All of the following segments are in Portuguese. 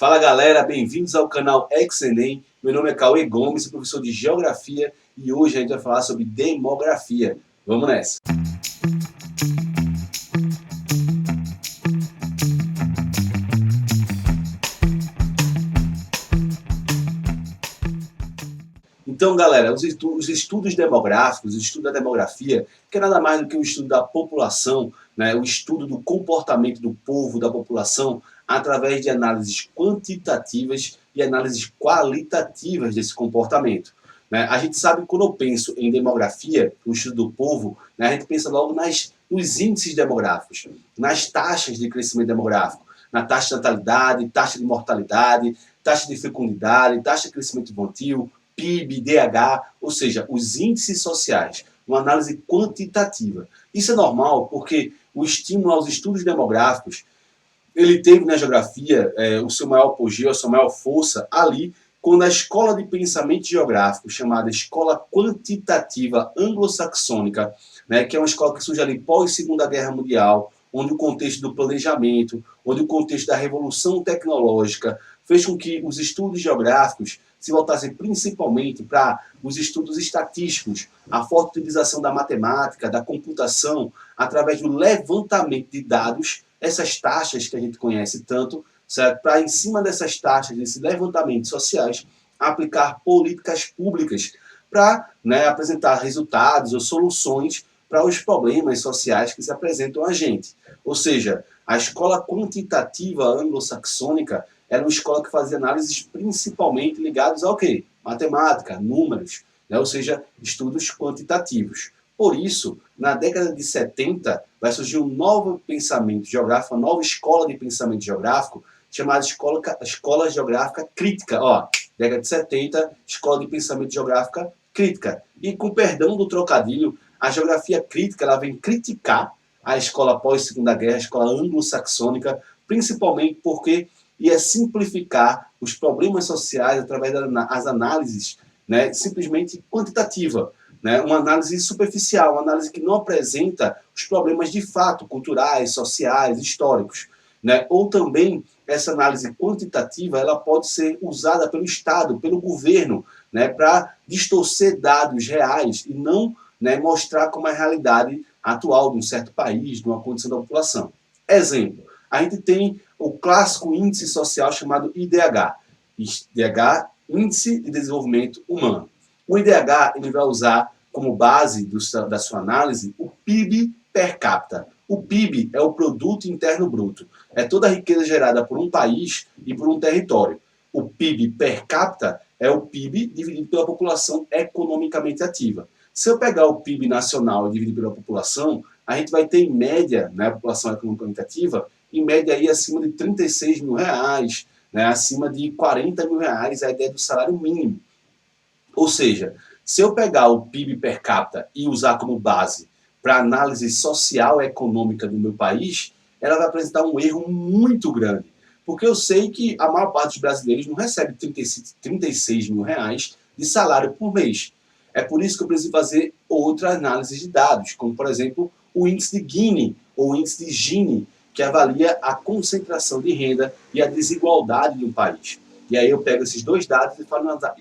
Fala galera, bem-vindos ao canal Ex-Enem. Meu nome é Cauê Gomes, sou professor de Geografia e hoje a gente vai falar sobre demografia. Vamos nessa! Então galera, os estudos demográficos, o estudo da demografia, que é nada mais do que o estudo da população, né, o estudo do comportamento do povo, da população, através de análises quantitativas e análises qualitativas desse comportamento. Né? A gente sabe que quando eu penso em demografia, o estudo do povo, né, a gente pensa logo nos índices demográficos, nas taxas de crescimento demográfico, na taxa de natalidade, taxa de mortalidade, taxa de fecundidade, taxa de crescimento infantil, PIB, DH, ou seja, os índices sociais, uma análise quantitativa. Isso é normal porque o estímulo aos estudos demográficos, ele teve na geografia o seu maior apogeu, a sua maior força ali, quando a escola de pensamento geográfico, chamada Escola Quantitativa Anglo-Saxônica, né, que é uma escola que surge ali pós-Segunda Guerra Mundial, onde o contexto do planejamento, onde o contexto da revolução tecnológica fez com que os estudos geográficos se voltassem principalmente para os estudos estatísticos, a forte utilização da matemática, da computação, através do levantamento de dados, essas taxas que a gente conhece tanto, para em cima dessas taxas, desses levantamentos sociais, aplicar políticas públicas para apresentar resultados ou soluções para os problemas sociais que se apresentam a gente. Ou seja, a escola quantitativa anglo-saxônica era uma escola que fazia análises principalmente ligadas ao quê? Matemática, números, né? Ou seja, estudos quantitativos. Por isso, na década de 70, vai surgir um novo pensamento geográfico, uma nova escola de pensamento geográfico, chamada Escola Geográfica Crítica. Ó, década de 70, Escola de Pensamento Geográfica Crítica. E com perdão do trocadilho, a geografia crítica ela vem criticar a escola pós-Segunda Guerra, a escola anglo-saxônica, principalmente porque ia simplificar os problemas sociais através das análises, né, simplesmente quantitativa. Né, uma análise superficial, uma análise que não apresenta os problemas de fato, culturais, sociais, históricos. Né? Ou também, essa análise quantitativa ela pode ser usada pelo Estado, pelo governo, né, para distorcer dados reais e não mostrar como é a realidade atual de um certo país, de uma condição da população. Exemplo, a gente tem o clássico índice social chamado IDH. IDH, Índice de Desenvolvimento Humano. O IDH ele vai usar como base da sua análise o PIB per capita. O PIB é o Produto Interno Bruto. É toda a riqueza gerada por um país e por um território. O PIB per capita é o PIB dividido pela população economicamente ativa. Se eu pegar o PIB nacional e dividir pela população, a gente vai ter em média, a população economicamente ativa, em média aí acima de 36 mil reais, acima de 40 mil reais, a ideia do salário mínimo. Ou seja, se eu pegar o PIB per capita e usar como base para análise social e econômica do meu país, ela vai apresentar um erro muito grande. Porque eu sei que a maior parte dos brasileiros não recebe 36 mil reais de salário por mês. É por isso que eu preciso fazer outra análise de dados, como, por exemplo, o índice de Gini, ou o índice de Gini, que avalia a concentração de renda e a desigualdade do país. E aí eu pego esses dois dados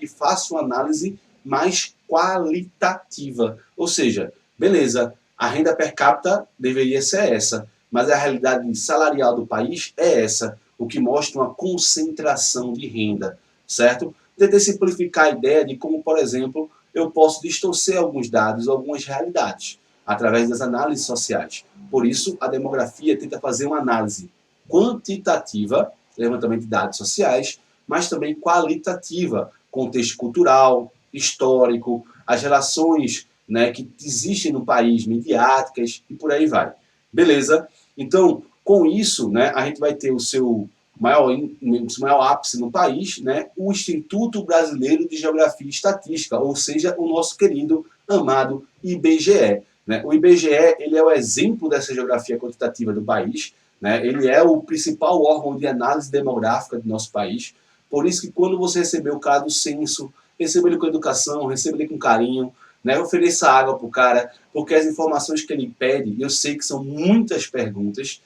e faço uma análise mais qualitativa. Ou seja, beleza, a renda per capita deveria ser essa, mas a realidade salarial do país é essa, o que mostra uma concentração de renda, certo? Tentei simplificar a ideia de como, por exemplo, eu posso distorcer alguns dados, algumas realidades, através das análises sociais. Por isso, a demografia tenta fazer uma análise quantitativa, levantamento de dados sociais, mas também qualitativa, contexto cultural, histórico, as relações que existem no país, midiáticas e por aí vai. Beleza? Então, com isso, a gente vai ter o seu maior ápice no país, o Instituto Brasileiro de Geografia e Estatística, ou seja, o nosso querido, amado IBGE. O IBGE ele é o exemplo dessa geografia quantitativa do país, ele é o principal órgão de análise demográfica do nosso país. Por isso que quando você receber o cara do censo, receba ele com educação, receba ele com carinho, ofereça água para o cara, porque as informações que ele pede, eu sei que são muitas perguntas,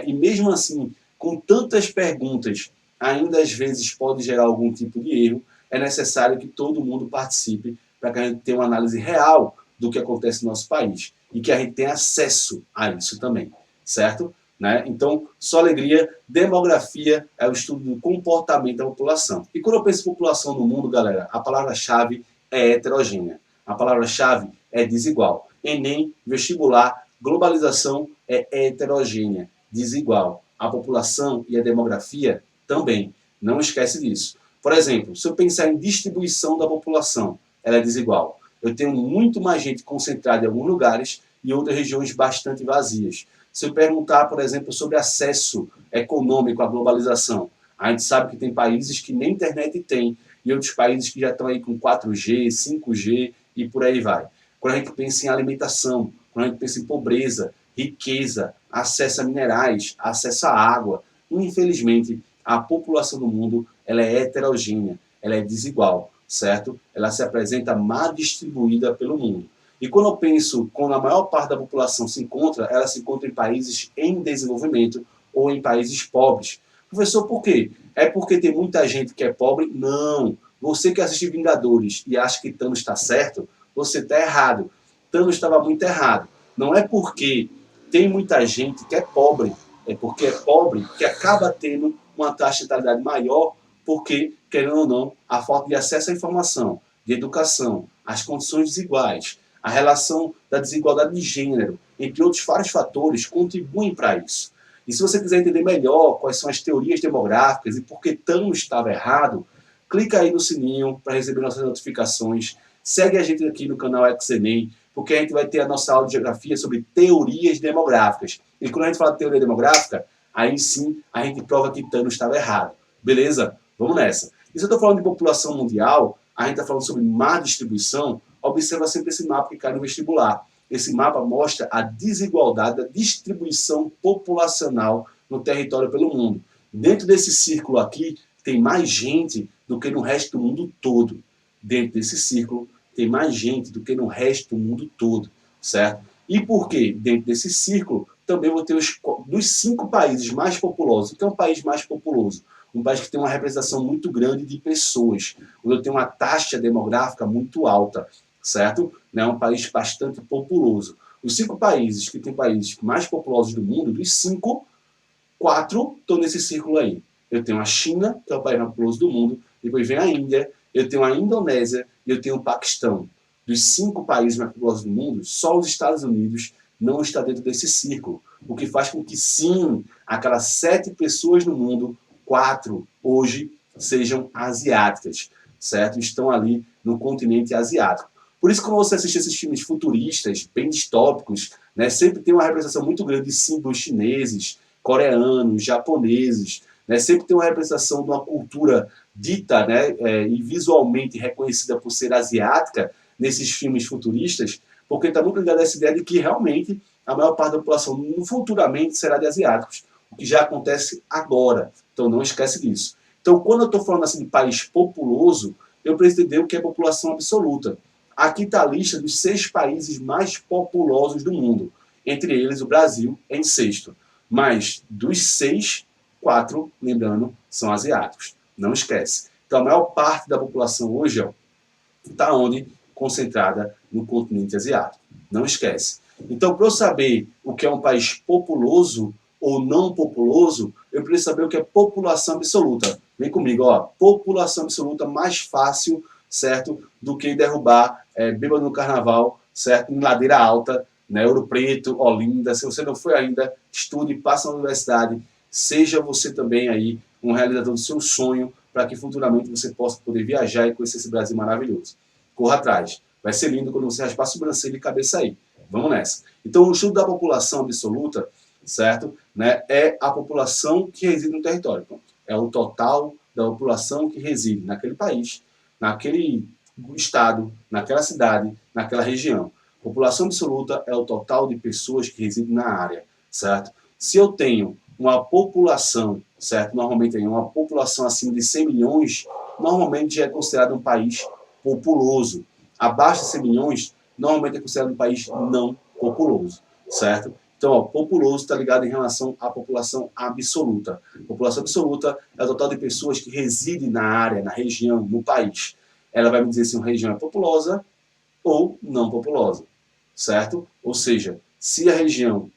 e mesmo assim, com tantas perguntas ainda às vezes pode gerar algum tipo de erro, é necessário que todo mundo participe para que a gente tenha uma análise real do que acontece no nosso país e que a gente tenha acesso a isso também, certo? Né? Então, só alegria, demografia é o estudo do comportamento da população. E quando eu penso em população no mundo, galera, a palavra-chave é heterogênea. A palavra-chave é desigual. Enem, vestibular, globalização é heterogênea, desigual. A população e a demografia também. Não esquece disso. Por exemplo, se eu pensar em distribuição da população, ela é desigual. Eu tenho muito mais gente concentrada em alguns lugares e outras regiões bastante vazias. Se eu perguntar, por exemplo, sobre acesso econômico à globalização, a gente sabe que tem países que nem internet tem e outros países que já estão aí com 4G, 5G e por aí vai. Quando a gente pensa em alimentação, quando a gente pensa em pobreza, riqueza, acesso a minerais, acesso à água, infelizmente, a população do mundo ela é heterogênea, ela é desigual, certo? Ela se apresenta mal distribuída pelo mundo. E quando eu penso, quando a maior parte da população se encontra, ela se encontra em países em desenvolvimento ou em países pobres. Professor, por quê? É porque tem muita gente que é pobre? Não. Você que assiste Vingadores e acha que Thanos está certo, você está errado. Thanos estava muito errado. Não é porque tem muita gente que é pobre, é porque é pobre que acaba tendo uma taxa de natalidade maior, porque, querendo ou não, a falta de acesso à informação, de educação, as condições desiguais, a relação da desigualdade de gênero, entre outros vários fatores, contribuem para isso. E se você quiser entender melhor quais são as teorias demográficas e por que Thanos estava errado, clica aí no sininho para receber nossas notificações. Segue a gente aqui no canal XENEM, porque a gente vai ter a nossa aula de geografia sobre teorias demográficas. E quando a gente fala de teoria demográfica, aí sim a gente prova que Thanos estava errado. Beleza? Vamos nessa. E se eu estou falando de população mundial, a gente está falando sobre má distribuição, observa sempre esse mapa que cai no vestibular. Esse mapa mostra a desigualdade da distribuição populacional no território pelo mundo. Dentro desse círculo aqui, tem mais gente do que no resto do mundo todo. Dentro desse círculo, tem mais gente do que no resto do mundo todo, certo? E por quê? Dentro desse círculo, também vou ter dos 5 países mais populosos. O que é um país mais populoso? Um país que tem uma representação muito grande de pessoas, onde eu tenho uma taxa demográfica muito alta, certo? É um país bastante populoso. Os 5 países que têm países mais populosos do mundo, dos 5, 4 estão nesse círculo aí. Eu tenho a China, que é o país mais populoso do mundo, depois vem a Índia, eu tenho a Indonésia e eu tenho o Paquistão. Dos 5 países mais populosos do mundo, só os Estados Unidos não está dentro desse círculo. O que faz com que, sim, aquelas 7 pessoas no mundo, 4 hoje sejam asiáticas, certo? Estão ali no continente asiático. Por isso, quando você assiste esses filmes futuristas, bem distópicos, né, sempre tem uma representação muito grande de símbolos chineses, coreanos, japoneses, né, sempre tem uma representação de uma cultura dita, né, e visualmente reconhecida por ser asiática nesses filmes futuristas, porque está muito ligado a essa ideia de que realmente a maior parte da população futuramente será de asiáticos, o que já acontece agora. Então não esquece disso. Então quando eu estou falando assim de país populoso, eu preciso entender o que é população absoluta. Aqui está a lista dos 6 países mais populosos do mundo. Entre eles, o Brasil em sexto. Mas dos 6, 4, lembrando, são asiáticos. Não esquece. Então a maior parte da população hoje está onde? Concentrada no continente asiático. Não esquece. Então, para eu saber o que é um país populoso ou não populoso, eu preciso saber o que é população absoluta. Vem comigo, ó. População absoluta mais fácil, certo, do que derrubar bêbado no carnaval, certo, em ladeira alta, né, Ouro Preto, Olinda. Se você não foi ainda, estude, passe na universidade, seja você também aí um realizador do seu sonho, para que futuramente você possa poder viajar e conhecer esse Brasil maravilhoso. Corra atrás. Vai ser lindo quando você raspar a sobrancelha e cabeça aí. Vamos nessa. Então, o estudo da população absoluta, certo? Né, é a população que reside no território. Então, é o total da população que reside naquele país, naquele estado, naquela cidade, naquela região. População absoluta é o total de pessoas que residem na área, certo? Se eu tenho uma população, certo? Normalmente uma população acima de 100 milhões, normalmente já é considerado um país populoso. Abaixo de 100 milhões, normalmente é considerado um país não populoso, certo? Então, ó, populoso está ligado em relação à população absoluta. População absoluta é o total de pessoas que residem na área, na região, no país. Ela vai me dizer se uma região é populosa ou não populosa, certo? Ou seja, se a região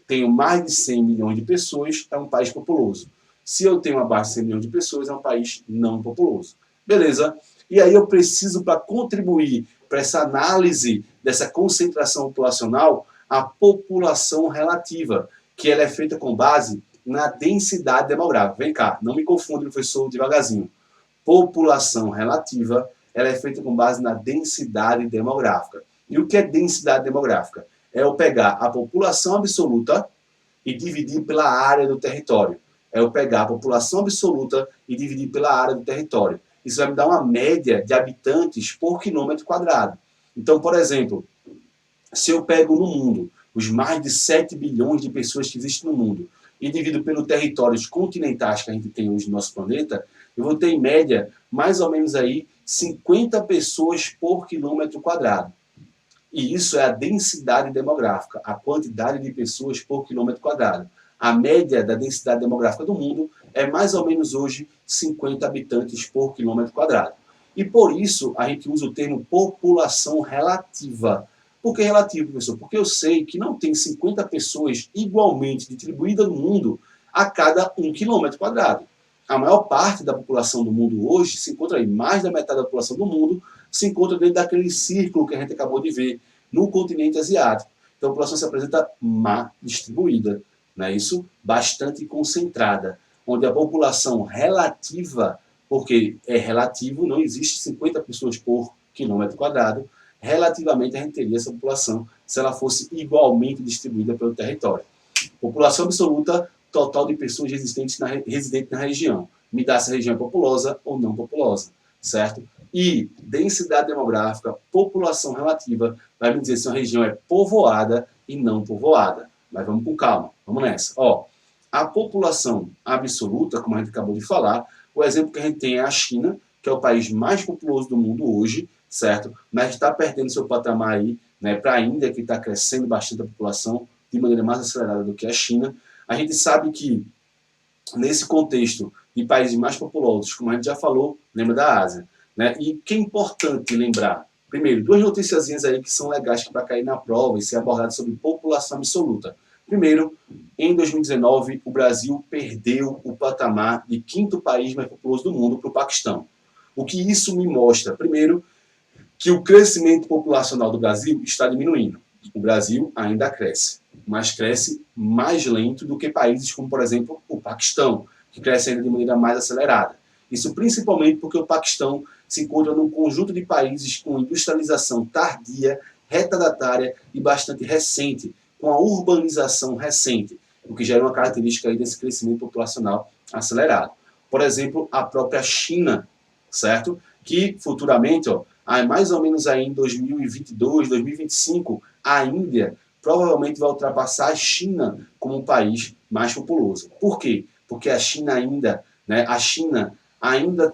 tenho mais de 100 milhões de pessoas, é um país populoso. Se eu tenho abaixo de 100 milhões de pessoas, é um país não populoso. Beleza? E aí eu preciso, para contribuir para essa análise dessa concentração populacional, a população relativa, que ela é feita com base na densidade demográfica. Vem cá, não me confunde, professor, devagarzinho. População relativa, ela é feita com base na densidade demográfica. E o que é densidade demográfica? É eu pegar a população absoluta e dividir pela área do território. É eu pegar a população absoluta e dividir pela área do território. Isso vai me dar uma média de habitantes por quilômetro quadrado. Então, por exemplo, se eu pego no mundo os mais de 7 bilhões de pessoas que existem no mundo e divido pelos territórios continentais que a gente tem hoje no nosso planeta, eu vou ter em média mais ou menos aí 50 pessoas por quilômetro quadrado. E isso é a densidade demográfica, a quantidade de pessoas por quilômetro quadrado. A média da densidade demográfica do mundo é mais ou menos hoje 50 habitantes por quilômetro quadrado. E por isso a gente usa o termo população relativa. Por que relativo, professor? Porque eu sei que não tem 50 pessoas igualmente distribuídas no mundo a cada 1 quilômetro quadrado. A maior parte da população do mundo hoje se encontra aí, mais da metade da população do mundo se encontra dentro daquele círculo que a gente acabou de ver, no continente asiático. Então a população se apresenta má distribuída, não é isso? Bastante concentrada, onde a população relativa, porque é relativo, não existe 50 pessoas por quilômetro quadrado, relativamente a gente teria essa população se ela fosse igualmente distribuída pelo território. População absoluta, total de pessoas residentes na região. Me dá se a região é populosa ou não populosa, certo? E densidade demográfica, população relativa, vai me dizer se uma região é povoada e não povoada. Mas vamos com calma, vamos nessa. Ó, a população absoluta, como a gente acabou de falar, o exemplo que a gente tem é a China, que é o país mais populoso do mundo hoje, certo? Mas está perdendo seu patamar aí, né, para a Índia, que está crescendo bastante a população de maneira mais acelerada do que a China. A gente sabe que, nesse contexto de países mais populosos, como a gente já falou, lembra da Ásia, né? E que é importante lembrar, primeiro, duas noticiazinhas aí que são legais para cair na prova e ser abordadas sobre população absoluta. Primeiro, em 2019, o Brasil perdeu o patamar de 5º país mais populoso do mundo para o Paquistão. O que isso me mostra? Primeiro, que o crescimento populacional do Brasil está diminuindo. O Brasil ainda cresce, mas cresce mais lento do que países como, por exemplo, o Paquistão, que cresce ainda de maneira mais acelerada. Isso principalmente porque o Paquistão se encontra num conjunto de países com industrialização tardia, retardatária e bastante recente, com a urbanização recente, o que gera uma característica aí desse crescimento populacional acelerado. Por exemplo, a própria China, certo? Que futuramente, ó, mais ou menos aí em 2022, 2025, a Índia provavelmente vai ultrapassar a China como um país mais populoso. Por quê? Porque a China ainda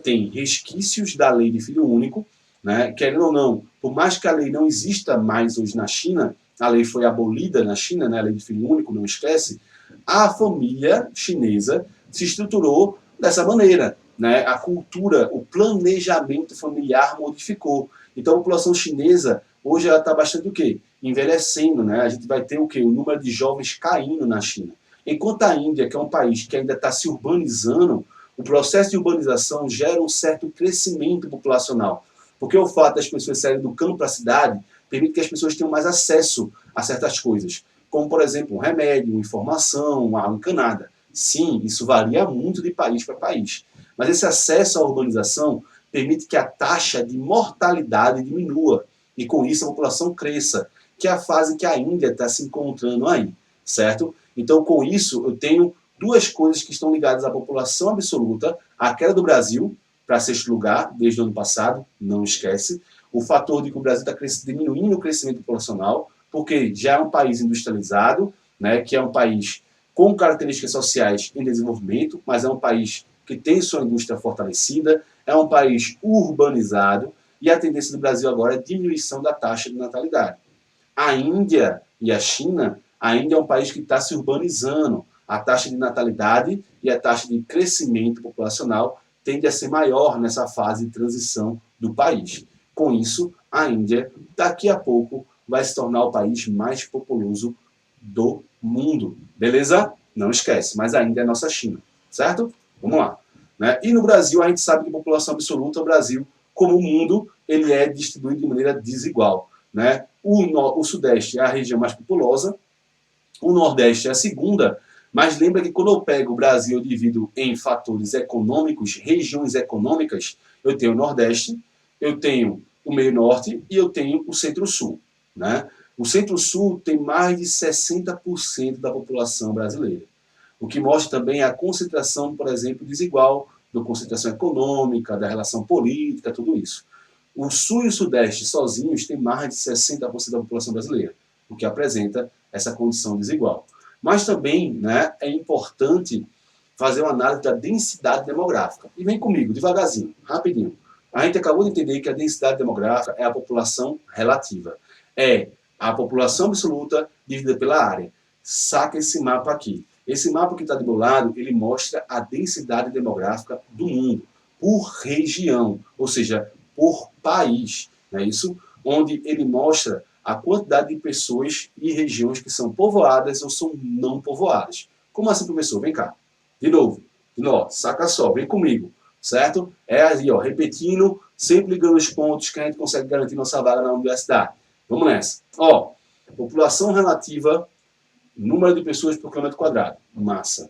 tem resquícios da lei de filho único, né? Querendo ou não, por mais que a lei não exista mais hoje na China, a lei foi abolida na China, né? A lei de filho único, não esquece, a família chinesa se estruturou dessa maneira, né? A cultura, o planejamento familiar modificou. Então a população chinesa hoje ela está bastante o quê? Envelhecendo, né? A gente vai ter o quê? O número de jovens caindo na China. Enquanto a Índia, que é um país que ainda está se urbanizando, o processo de urbanização gera um certo crescimento populacional. Porque o fato das pessoas saírem do campo para a cidade permite que as pessoas tenham mais acesso a certas coisas, como, por exemplo, um remédio, uma informação, uma água encanada. Sim, isso varia muito de país para país. Mas esse acesso à urbanização permite que a taxa de mortalidade diminua e, com isso, a população cresça, que é a fase que a Índia está se encontrando aí, certo? Então, com isso, eu tenho duas coisas que estão ligadas à população absoluta, a queda do Brasil, para 6º lugar, desde o ano passado, não esquece, o fator de que o Brasil está diminuindo o crescimento populacional, porque já é um país industrializado, né, que é um país com características sociais em desenvolvimento, mas é um país que tem sua indústria fortalecida, é um país urbanizado, e a tendência do Brasil agora é a diminuição da taxa de natalidade. A Índia e a China A Índia é um país que está se urbanizando. A taxa de natalidade e a taxa de crescimento populacional tende a ser maior nessa fase de transição do país. Com isso, a Índia, daqui a pouco, vai se tornar o país mais populoso do mundo. Beleza? Não esquece, mas a Índia é a nossa China, certo? Vamos lá. Né? E no Brasil, a gente sabe que a população absoluta, o Brasil, como o mundo, ele é distribuído de maneira desigual. Né? O Sudeste é a região mais populosa, o Nordeste é a segunda, mas lembra que quando eu pego o Brasil, eu divido em fatores econômicos, regiões econômicas, eu tenho o Nordeste, eu tenho o Meio Norte e eu tenho o Centro-Sul. Né? O Centro-Sul tem mais de 60% da população brasileira, o que mostra também a concentração, por exemplo, desigual, da concentração econômica, da relação política, tudo isso. O Sul e o Sudeste sozinhos têm mais de 60% da população brasileira, o que apresenta essa condição desigual. Mas também, né, é importante fazer uma análise da densidade demográfica. E vem comigo, devagarzinho, rapidinho. A gente acabou de entender que a densidade demográfica é a população relativa. É a população absoluta dividida pela área. Saca esse mapa aqui. Esse mapa que está do meu lado, ele mostra a densidade demográfica do mundo, por região, ou seja, por país. Não é isso? Onde ele mostra a quantidade de pessoas e regiões que são povoadas ou são não povoadas. Como assim, professor? Vem cá. De novo, saca só, vem comigo, certo? É aí, ó, repetindo, sempre ligando os pontos que a gente consegue garantir nossa vaga na universidade. Vamos nessa. Ó, população relativa, número de pessoas por quilômetro quadrado, massa.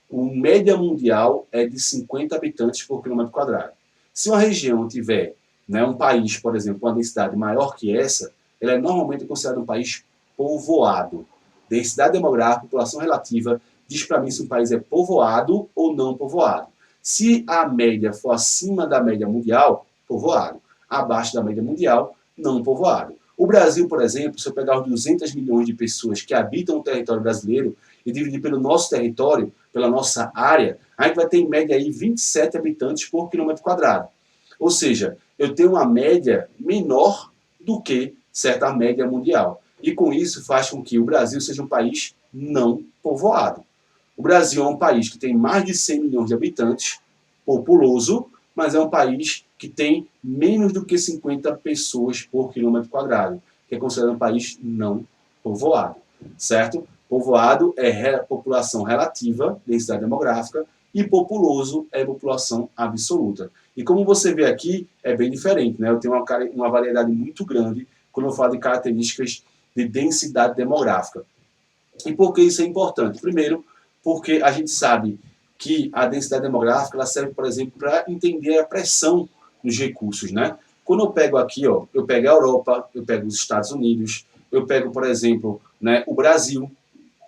O média mundial é de 50 habitantes por quilômetro quadrado. Se uma região tiver, né, um país, por exemplo, uma densidade maior que essa, ela é normalmente considerada um país povoado. Densidade demográfica, população relativa, diz para mim se um país é povoado ou não povoado. Se a média for acima da média mundial, povoado. Abaixo da média mundial, não povoado. O Brasil, por exemplo, se eu pegar os 200 milhões de pessoas que habitam o território brasileiro e dividir pelo nosso território, pela nossa área, a gente vai ter em média aí 27 habitantes por quilômetro quadrado. Ou seja, eu tenho uma média menor do que certa média mundial. E com isso faz com que o Brasil seja um país não povoado. O Brasil é um país que tem mais de 100 milhões de habitantes, populoso, mas é um país que tem menos do que 50 pessoas por quilômetro quadrado, que é considerado um país não povoado, certo? Povoado é população relativa, densidade demográfica, e populoso é população absoluta. E como você vê aqui, é bem diferente, né? Eu tenho uma variedade muito grande quando eu falo de características de densidade demográfica. E por que isso é importante? Primeiro, porque a gente sabe que a densidade demográfica ela serve, por exemplo, para entender a pressão nos recursos, né? Quando eu pego aqui, ó, eu pego a Europa, eu pego os Estados Unidos, eu pego, por exemplo, né, o Brasil.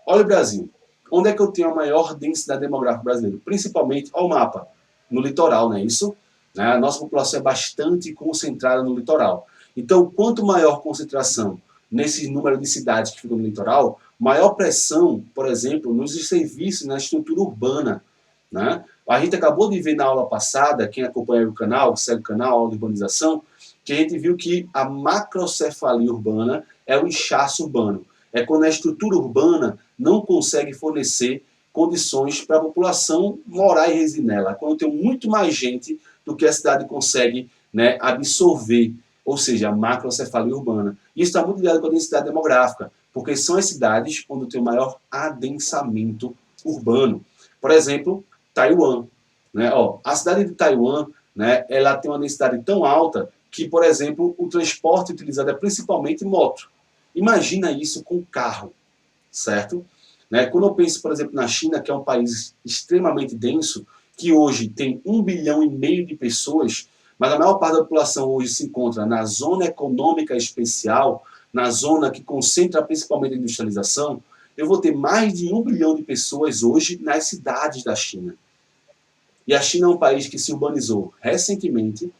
Olha o Brasil. Onde é que eu tenho a maior densidade demográfica brasileira? Principalmente, olha o mapa, no litoral, não é isso? Né? A nossa população é bastante concentrada no litoral. Então, quanto maior concentração nesse número de cidades que ficam no litoral, maior pressão, por exemplo, nos serviços, na estrutura urbana. Né? A gente acabou de ver na aula passada, quem acompanha o canal, segue o canal, a aula de urbanização, que a gente viu que a macrocefalia urbana é o inchaço urbano. É quando a estrutura urbana não consegue fornecer condições para a população morar e residir nela. É quando tem muito mais gente do que a cidade consegue, né, absorver, ou seja, a macrocefalia urbana. Isso está muito ligado com a densidade demográfica, porque são as cidades onde tem o maior adensamento urbano. Por exemplo, Taiwan. Né? Ó, a cidade de Taiwan, né, ela tem uma densidade tão alta que, por exemplo, o transporte utilizado é principalmente moto. Imagina isso com carro, certo? Né? Quando eu penso, por exemplo, na China, que é um país extremamente denso, que hoje tem 1,5 bilhão de pessoas, mas a maior parte da população hoje se encontra na zona econômica especial, na zona que concentra principalmente a industrialização, eu vou ter mais de 1 bilhão de pessoas hoje nas cidades da China. E a China é um país que se urbanizou recentemente,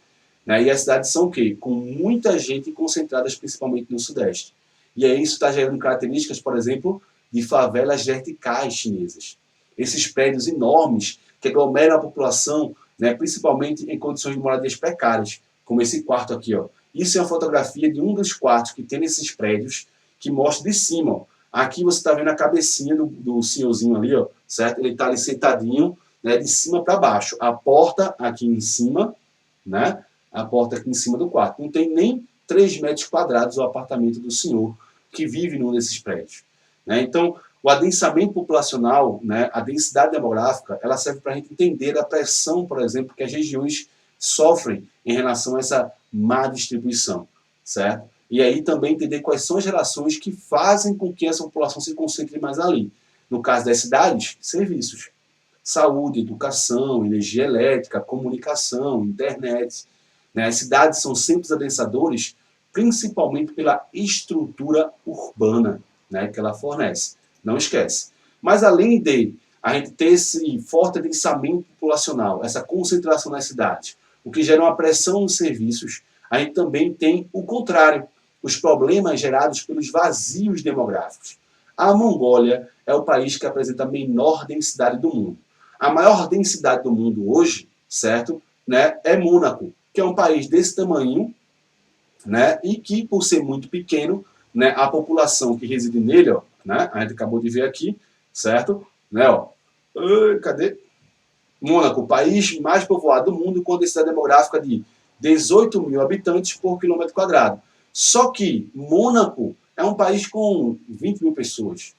né, e as cidades são o quê? Com muita gente concentrada principalmente no Sudeste. E aí isso está gerando características, por exemplo, de favelas verticais chinesas. Esses prédios enormes que aglomeram a população, né, principalmente em condições de moradias precárias, como esse quarto aqui. Ó. Isso é uma fotografia de um dos quartos que tem nesses prédios, que mostra de cima ó, Aqui você está vendo a cabecinha do senhorzinho ali, ó, certo? Ele está ali sentadinho, né, de cima para baixo. A porta aqui em cima, né? A porta aqui em cima do quarto. Não tem nem 3 metros quadrados o apartamento do senhor que vive num desses prédios. Né? Então, o adensamento populacional, né, a densidade demográfica, ela serve para a gente entender a pressão, por exemplo, que as regiões sofrem em relação a essa má distribuição, certo? E aí também entender quais são as relações que fazem com que essa população se concentre mais ali. No caso das cidades, serviços. Saúde, educação, energia elétrica, comunicação, internet. Né? As cidades são centros adensadores, principalmente pela estrutura urbana, né, que ela fornece. Não esquece. Mas além de a gente ter esse forte adensamento populacional, essa concentração nas cidades, o que gera uma pressão nos serviços, a gente também tem o contrário, os problemas gerados pelos vazios demográficos. A Mongólia é o país que apresenta a menor densidade do mundo. A maior densidade do mundo hoje, certo, né, é Mônaco, que é um país desse tamanho, né, e que, por ser muito pequeno, né, a população que reside nele, ó, né, a gente acabou de ver aqui, certo? Né, ó, cadê? Mônaco, o país mais povoado do mundo, com densidade demográfica de 18 mil habitantes por quilômetro quadrado. Só que Mônaco é um país com 20 mil pessoas.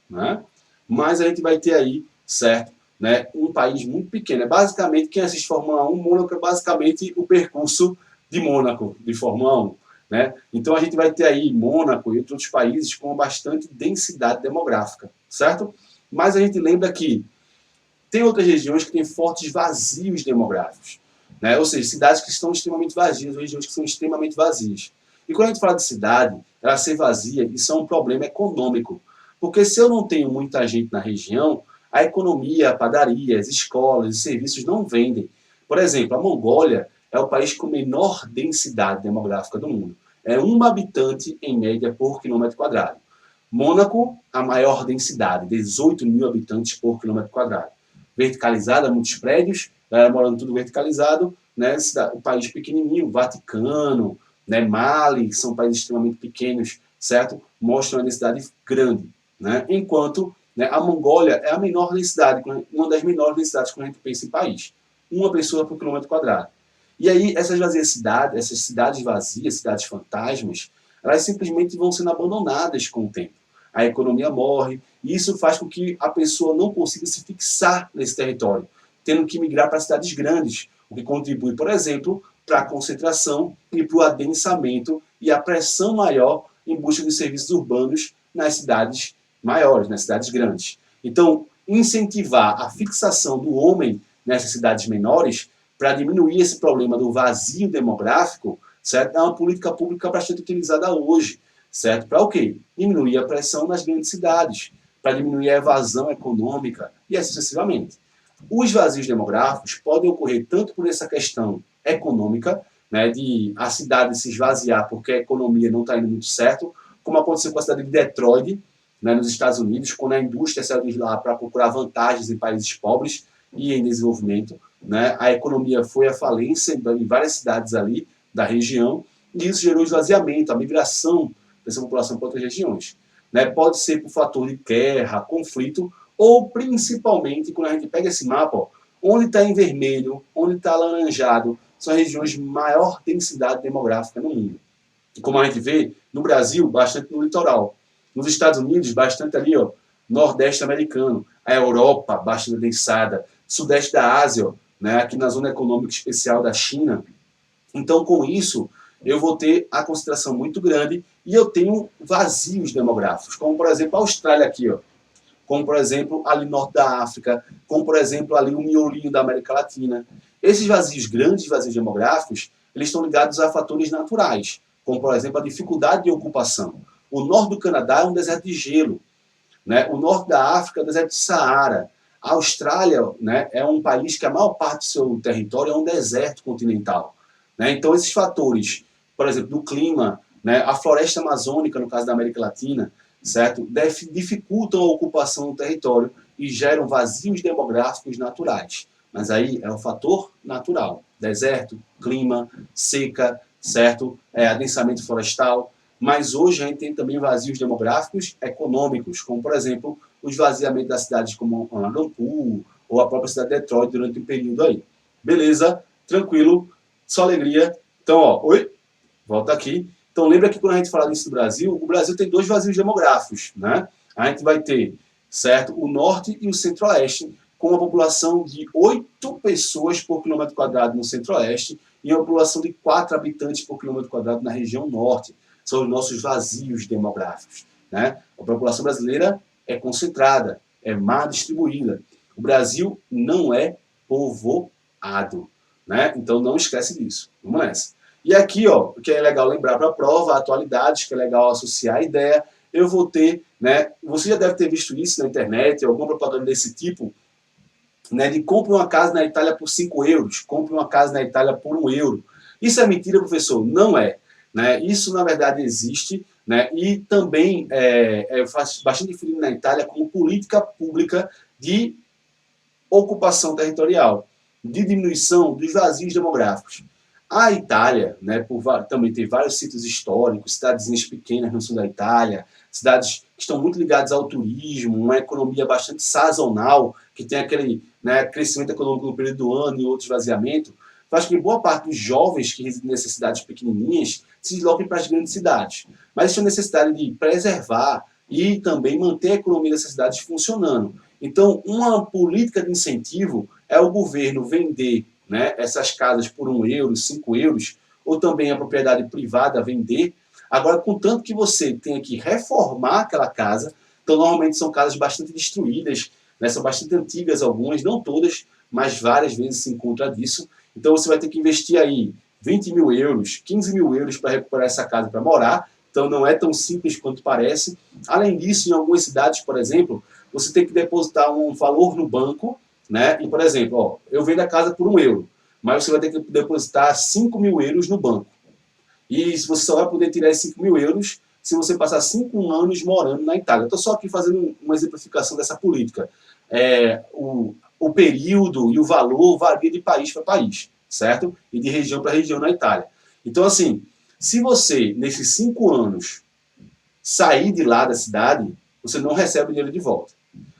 Né? Mas a gente vai ter aí, certo? Né, um país muito pequeno. É basicamente, quem assiste Fórmula 1, Mônaco é basicamente o percurso de Mônaco, de Fórmula 1. Né? Então a gente vai ter aí Mônaco e outros países com bastante densidade demográfica, certo? Mas a gente lembra que tem outras regiões que têm fortes vazios demográficos. Né? Ou seja, cidades que estão extremamente vazias, ou regiões que são extremamente vazias. E quando a gente fala de cidade, ela ser vazia, isso é um problema econômico. Porque se eu não tenho muita gente na região, a economia, a padaria, as escolas, os serviços não vendem. Por exemplo, a Mongólia é o país com menor densidade demográfica do mundo. É 1 habitante, em média, por quilômetro quadrado. Mônaco, a maior densidade, 18 mil habitantes por quilômetro quadrado. Verticalizada, muitos prédios, morando tudo verticalizado, né? O país pequenininho, Vaticano, né? Mali, que são países extremamente pequenos, certo? Mostram uma densidade grande. Né? Enquanto, né, a Mongólia é a menor densidade, uma das menores densidades quando a gente pensa em país. 1 pessoa por quilômetro quadrado. E aí, essas vazias cidades, essas cidades vazias, cidades fantasmas, elas simplesmente vão sendo abandonadas com o tempo. A economia morre, e isso faz com que a pessoa não consiga se fixar nesse território, tendo que migrar para cidades grandes, o que contribui, por exemplo, para a concentração e para o adensamento e a pressão maior em busca de serviços urbanos nas cidades maiores, nas cidades grandes. Então, incentivar a fixação do homem nessas cidades menores para diminuir esse problema do vazio demográfico, certo? É uma política pública bastante utilizada hoje, certo? Para o quê? Diminuir a pressão nas grandes cidades, para diminuir a evasão econômica e assim sucessivamente. Os vazios demográficos podem ocorrer tanto por essa questão econômica, né, de a cidade se esvaziar porque a economia não está indo muito certo, como aconteceu com a cidade de Detroit, né, nos Estados Unidos, quando a indústria saiu de lá para procurar vantagens em países pobres e em desenvolvimento, né, a economia foi à falência em várias cidades ali da região, e isso gerou esvaziamento, a migração dessa população para outras regiões. Né? Pode ser por fator de guerra, conflito, ou principalmente, quando a gente pega esse mapa, ó, onde está em vermelho, onde está alaranjado, são regiões de maior densidade demográfica no mundo. E como a gente vê, no Brasil, bastante no litoral. Nos Estados Unidos, bastante ali, ó, nordeste americano. A Europa, bastante densada. Sudeste da Ásia, ó, né, aqui na zona econômica especial da China. Então, com isso, eu vou ter a concentração muito grande e eu tenho vazios demográficos, como, por exemplo, a Austrália aqui, ó. Como, por exemplo, ali no norte da África, como, por exemplo, ali o miolinho da América Latina. Esses vazios grandes, vazios demográficos, eles estão ligados a fatores naturais, como, por exemplo, a dificuldade de ocupação. O norte do Canadá é um deserto de gelo, né? O norte da África é um deserto de Saara. A Austrália, né, é um país que a maior parte do seu território é um deserto continental. Né? Então, esses fatores, por exemplo, do clima, né, a floresta amazônica, no caso da América Latina, certo? Dificultam a ocupação do território e geram vazios demográficos naturais. Mas aí é um fator natural. Deserto, clima, seca, certo? Adensamento florestal. mas hoje a gente tem também vazios demográficos econômicos, como, por exemplo, o esvaziamento das cidades como Anagampu ou a própria cidade de Detroit durante um período aí. Beleza? Tranquilo? Só alegria. Então, ó, oi, volta aqui. Então, lembra que quando a gente fala disso do Brasil, o Brasil tem dois vazios demográficos, né? A gente vai ter, certo, o norte e o centro-oeste, com uma população de 8 pessoas por quilômetro quadrado no centro-oeste e uma população de 4 habitantes por quilômetro quadrado na região norte. São os nossos vazios demográficos, né? A população brasileira é concentrada, é mal distribuída. O Brasil não é povoado, né? Então não esquece disso. Vamos nessa. E aqui, ó, o que é legal lembrar para a prova, atualidades, que é legal associar a ideia, eu vou ter, né, você já deve ter visto isso na internet, alguma propaganda desse tipo, né, de compre uma casa na Itália por 5 euros, compre uma casa na Itália por 1 euro. Isso é mentira, professor? Não é. Né? Isso, na verdade, existe, né, e também faz bastante diferença na Itália como política pública de ocupação territorial, de diminuição dos vazios demográficos. A Itália, né, também tem vários sítios históricos, cidadezinhas pequenas no sul da Itália, cidades que estão muito ligadas ao turismo, uma economia bastante sazonal, que tem aquele, né, crescimento econômico no período do ano e outro esvaziamento, faz com que boa parte dos jovens que residem nessas cidades pequenininhas se desloquem para as grandes cidades. Mas existe a necessidade de preservar e também manter a economia dessas cidades funcionando. Então, uma política de incentivo é o governo vender, né, essas casas por 1 euro, 5 euros, ou também a propriedade privada vender. Agora, contanto que você tenha que reformar aquela casa, então normalmente são casas bastante destruídas, né, são bastante antigas algumas, não todas, mas várias vezes se encontra disso. Então você vai ter que investir aí 20 mil euros, 15 mil euros para recuperar essa casa para morar, então não é tão simples quanto parece. Além disso, em algumas cidades, por exemplo, você tem que depositar um valor no banco, né? E, por exemplo, ó, eu vendo a casa por 1 euro, mas você vai ter que depositar 5 mil euros no banco. E você só vai poder tirar esses 5 mil euros se você passar 5 anos morando na Itália. Estou só aqui fazendo uma exemplificação dessa política. O período e o valor varia de país para país, certo? E de região para região na Itália. Então, assim, se você, nesses 5 anos, sair de lá da cidade, você não recebe o dinheiro de volta.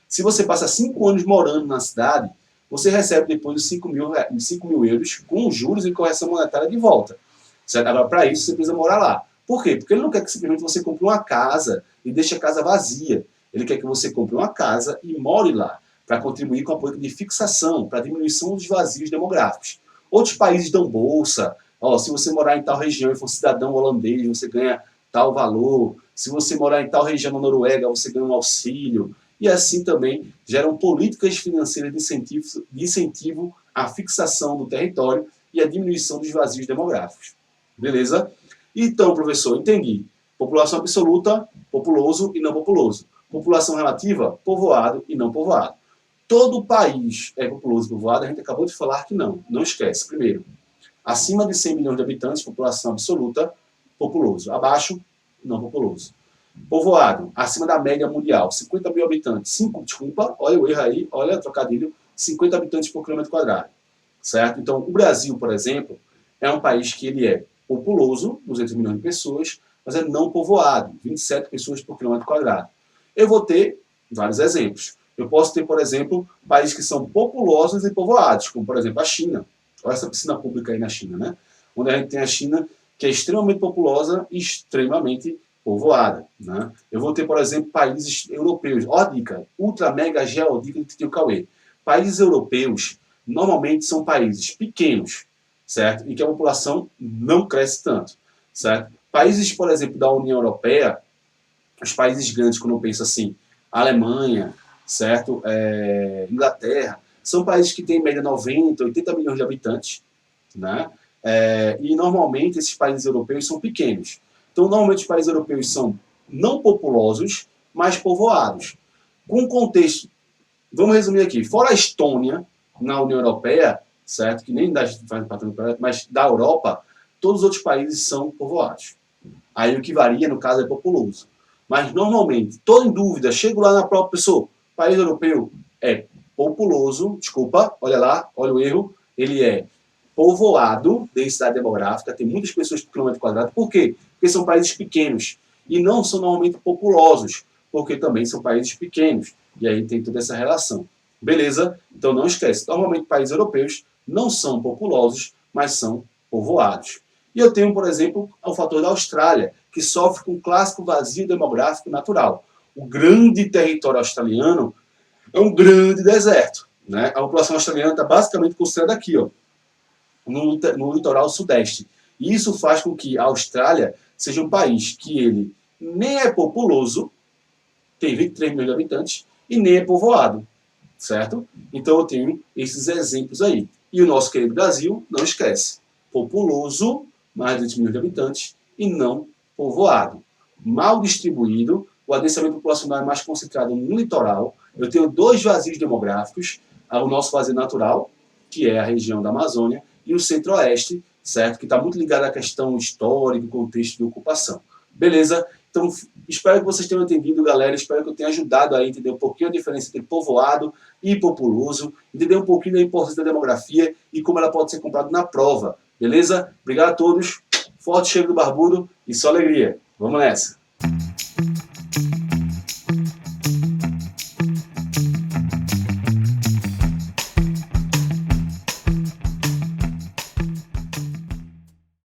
Se você passa 5 anos morando na cidade, você recebe depois os 5 mil euros com juros e correção monetária de volta. Certo? Agora, para isso, você precisa morar lá. Por quê? Porque ele não quer que simplesmente você compre uma casa e deixe a casa vazia. Ele quer que você compre uma casa e more lá, para contribuir com a política de fixação, para a diminuição dos vazios demográficos. Outros países dão bolsa. Ó, se você morar em tal região e for cidadão holandês, você ganha tal valor. Se você morar em tal região na Noruega, você ganha um auxílio. E assim também geram políticas financeiras de incentivo à fixação do território e à diminuição dos vazios demográficos. Beleza? Então, professor, entendi. População absoluta, populoso e não populoso. População relativa, povoado e não povoado. Todo país é populoso e povoado? A gente acabou de falar que não. Não esquece. Primeiro, acima de 100 milhões de habitantes, população absoluta, populoso. Abaixo, não populoso. Povoado, acima da média mundial, 50 mil habitantes. Desculpa, olha o erro aí, olha o trocadilho, 50 habitantes por quilômetro quadrado. Certo? Então, o Brasil, por exemplo, é um país que ele é populoso, 200 milhões de pessoas, mas é não povoado, 27 pessoas por quilômetro quadrado. Eu vou ter vários exemplos. Eu posso ter, por exemplo, países que são populosos e povoados, como, por exemplo, a China. Olha essa piscina pública aí na China, né? Onde a gente tem a China, que é extremamente populosa e extremamente povoada. Né? Eu vou ter, por exemplo, países europeus. Ó a dica, ultra mega geodica de Tio Cauê. Países europeus, normalmente, são países pequenos, certo? E que a população não cresce tanto, certo? Países, por exemplo, da União Europeia, os países grandes, quando eu penso assim, Alemanha, certo? Inglaterra, são países que têm em média 90, 80 milhões de habitantes, né? E normalmente esses países europeus são pequenos. Então, normalmente os países europeus são não populosos, mas povoados. Com contexto, vamos resumir aqui, fora a Estônia, na União Europeia, certo? Que nem faz parte do projeto, mas da Europa, todos os outros países são povoados. Aí o que varia, no caso, é populoso. Mas, normalmente, estou em dúvida, chego lá na própria pessoa, país europeu é populoso, desculpa, olha lá, olha o erro, ele é povoado, densidade demográfica, tem muitas pessoas por quilômetro quadrado. Por quê? Porque são países pequenos e não são normalmente populosos, porque também são países pequenos. E aí tem toda essa relação. Beleza? Então não esquece, normalmente países europeus não são populosos, mas são povoados. E eu tenho, por exemplo, o fator da Austrália, que sofre com o clássico vazio demográfico natural. O grande território australiano é um grande deserto. Né? A população australiana está basicamente concentrada aqui, ó, no litoral sudeste. E isso faz com que a Austrália seja um país que ele nem é populoso, tem 23 milhões de habitantes, e nem é povoado, certo? Então eu tenho esses exemplos aí. E o nosso querido Brasil, não esquece, populoso, mais de 20 milhões de habitantes, e não povoado. Mal distribuído, o adensamento populacional é mais concentrado no litoral. Eu tenho 2 vazios demográficos, o nosso vazio natural, que é a região da Amazônia, e o centro-oeste, certo? Que está muito ligado à questão histórica, contexto de ocupação. Beleza? Então, espero que vocês tenham entendido, galera. Espero que eu tenha ajudado a entender um pouquinho a diferença entre povoado e populoso, entender um pouquinho da importância da demografia e como ela pode ser comprada na prova. Beleza? Obrigado a todos. Forte cheiro do barbudo e só alegria. Vamos nessa!